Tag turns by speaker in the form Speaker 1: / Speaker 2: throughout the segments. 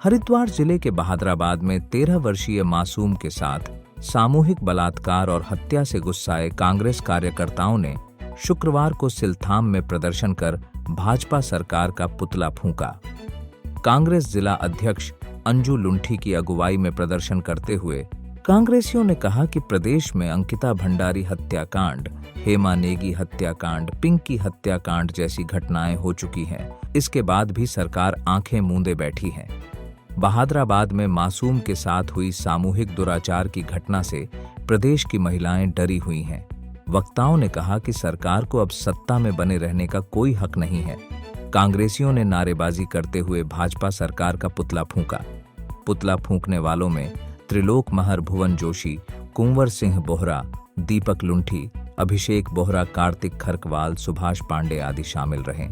Speaker 1: हरिद्वार जिले के बहादुराबाद में 13 वर्षीय मासूम के साथ सामूहिक बलात्कार और हत्या से गुस्साए कांग्रेस कार्यकर्ताओं ने शुक्रवार को सिलथाम में प्रदर्शन कर भाजपा सरकार का पुतला फूंका। कांग्रेस जिला अध्यक्ष अंजू लुंठी की अगुवाई में प्रदर्शन करते हुए कांग्रेसियों ने कहा कि प्रदेश में अंकिता भंडारी हत्याकांड, हेमा नेगी हत्याकांड, पिंकी हत्याकांड जैसी घटनाएं हो चुकी हैं। इसके बाद भी सरकार आंखें मूंदे बैठी है। बहादुराबाद में मासूम के साथ हुई सामूहिक दुराचार की घटना से प्रदेश की महिलाएं डरी हुई हैं। वक्ताओं ने कहा कि सरकार को अब सत्ता में बने रहने का कोई हक नहीं है। कांग्रेसियों ने नारेबाजी करते हुए भाजपा सरकार का पुतला फूंका। पुतला फूंकने वालों में त्रिलोक महर भुवन जोशी, कुंवर सिंह बोहरा, दीपक लुंठी, अभिषेक बोहरा, कार्तिक खरकवाल, सुभाष पांडे आदि शामिल रहे।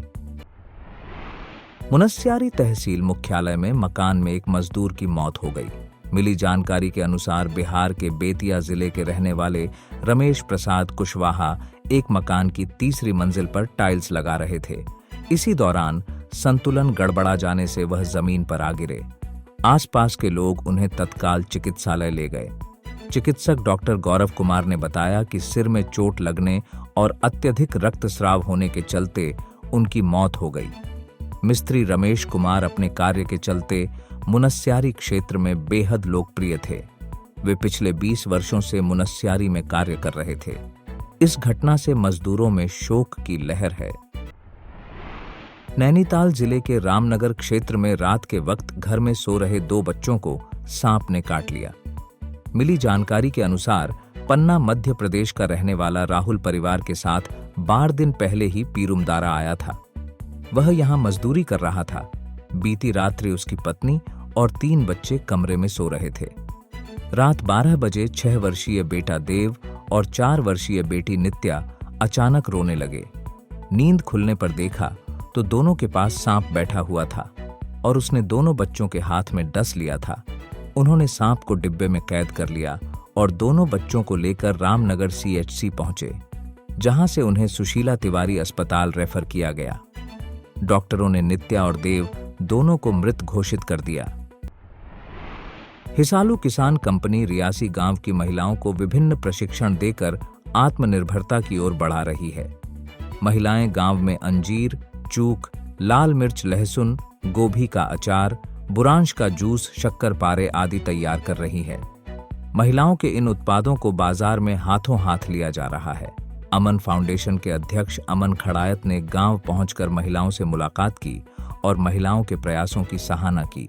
Speaker 1: मुनस्यारी तहसील मुख्यालय में मकान में एक मजदूर की मौत हो गई। मिली जानकारी के अनुसार बिहार के बेतिया जिले के रहने वाले रमेश प्रसाद कुशवाहा एक मकान की तीसरी मंजिल पर टाइल्स लगा रहे थे। इसी दौरान संतुलन गड़बड़ा जाने से वह जमीन पर आ गिरे। आसपास के लोग उन्हें तत्काल चिकित्सालय ले गए। चिकित्सक डॉक्टर गौरव कुमार ने बताया कि सिर में चोट लगने और अत्यधिक रक्तस्राव होने के चलते उनकी मौत हो गई। मिस्त्री रमेश कुमार अपने कार्य के चलते मुनस्यारी क्षेत्र में बेहद लोकप्रिय थे। वे पिछले 20 वर्षों से मुनस्यारी में कार्य कर रहे थे। इस घटना से मजदूरों में शोक की लहर है। नैनीताल जिले के रामनगर क्षेत्र में रात के वक्त घर में सो रहे 2 बच्चों को सांप ने काट लिया। मिली जानकारी के अनुसार पन्ना मध्य प्रदेश का रहने वाला राहुल परिवार के साथ 12 दिन पहले ही पीरुमदारा आया था। वह यहां मजदूरी कर रहा था। बीती रात्रि उसकी पत्नी और 3 बच्चे कमरे में सो रहे थे। रात 12 बजे 6 वर्षीय बेटा देव और 4 वर्षीय बेटी नित्या अचानक रोने लगे। नींद खुलने पर देखा तो दोनों के पास सांप बैठा हुआ था और उसने दोनों बच्चों के हाथ में डस लिया था। उन्होंने सांप को डिब्बे में कैद कर लिया और दोनों बच्चों को लेकर रामनगर CHC पहुंचे, जहां से उन्हें सुशीला तिवारी अस्पताल रेफर किया गया। डॉक्टरों ने नित्या और देव दोनों को मृत घोषित कर दिया। हिसालू किसान कंपनी रियासी गांव की महिलाओं को विभिन्न प्रशिक्षण देकर आत्मनिर्भरता की ओर बढ़ा रही है। महिलाएं गांव में अंजीर, चूक, लाल मिर्च, लहसुन, गोभी का अचार, बुरांश का जूस, शक्करपारे आदि तैयार कर रही है। महिलाओं के इन उत्पादों को बाजार में हाथों हाथ लिया जा रहा है। अमन फाउंडेशन के अध्यक्ष अमन खड़ायत ने गांव पहुंचकर महिलाओं से मुलाकात की और महिलाओं के प्रयासों की सराहना की।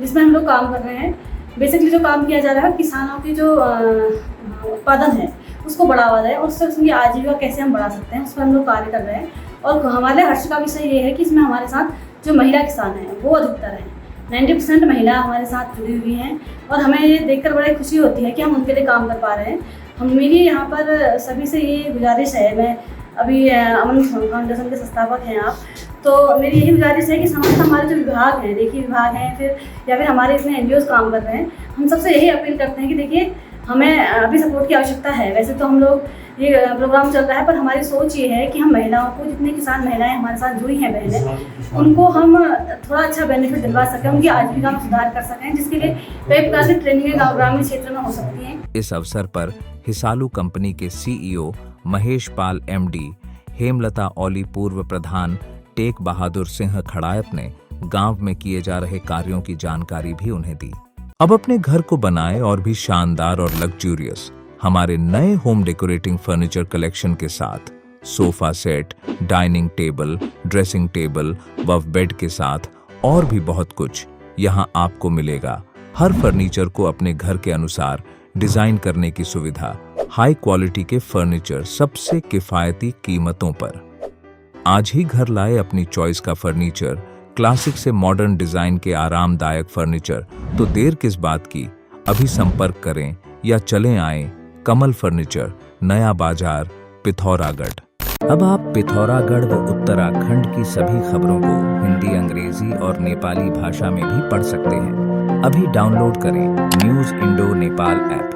Speaker 2: जिसमें हम लोग काम कर रहे हैं, बेसिकली जो काम किया जा रहा है किसानों की जो उत्पादन है उसको बढ़ावा दें और उससे उनकी आजीविका कैसे हम बढ़ा सकते हैं, उस पर हम लोग कार्य कर रहे हैं। और हमारे हर्ष का विषय ये है कि इसमें हमारे साथ जो महिला किसान हैं वो अधिकतर हैं। 90% महिला हमारे साथ जुड़ी हुई हैं और हमें ये देखकर बड़ी खुशी होती है कि हम उनके लिए काम कर पा रहे हैं। हम मेरी यहाँ पर सभी से ये गुजारिश है, मैं अभी अमन फाउंडेशन के संस्थापक हैं आप, तो मेरी यही गुजारिश है कि समस्त हमारे जो विभाग हैं, देखिए विभाग हैं फिर हमारे इसमें NGOs काम कर रहे हैं, हम सबसे यही अपील करते हैं कि देखिए हमें अभी सपोर्ट की आवश्यकता है। वैसे तो हम लोग ये प्रोग्राम चल रहा है, पर हमारी सोच ये है कि हम महिलाओं को, जितने किसान महिलाएं हमारे साथ जुड़ी हैं बहनें, उनको हम थोड़ा अच्छा बेनिफिट दिलवा सकें, उनकी आजीविका में सुधार कर सकें, जिसके लिए कई प्रकार की ट्रेनिंग ग्रामीण क्षेत्र में हो सकती हैं।
Speaker 1: इस अवसर पर हिसालू कंपनी के CEO महेश पाल MD, हेमलता औली पूर्व प्रधान, टेक बहादुर सिंह खड़ायत ने गांव में किए जा रहे कार्यों की जानकारी भी उन्हें दी। अब अपने घर को बनाएं और भी शानदार और लग्जूरियस हमारे नए होम डेकोरेटिंग फर्नीचर कलेक्शन के साथ। Sofa set, dining table, dressing table व बेड के साथ और भी बहुत कुछ यहां आपको मिलेगा। हर फर्नीचर को अपने घर के अनुसार डिजाइन करने की सुविधा, हाई क्वालिटी के फर्नीचर सबसे किफायती कीमतों पर। आज ही घर लाए अपनी चॉइस का फर्नीचर, क्लासिक से मॉडर्न डिजाइन के आरामदायक फर्नीचर। तो देर किस बात की, अभी संपर्क करें या चलें आएं कमल फर्नीचर, नया बाजार, पिथौरागढ़। अब आप पिथौरागढ़ व उत्तराखंड की सभी खबरों को हिंदी, अंग्रेजी और नेपाली भाषा में भी पढ़ सकते हैं। अभी डाउनलोड करें न्यूज़ इंडो नेपाल ऐप।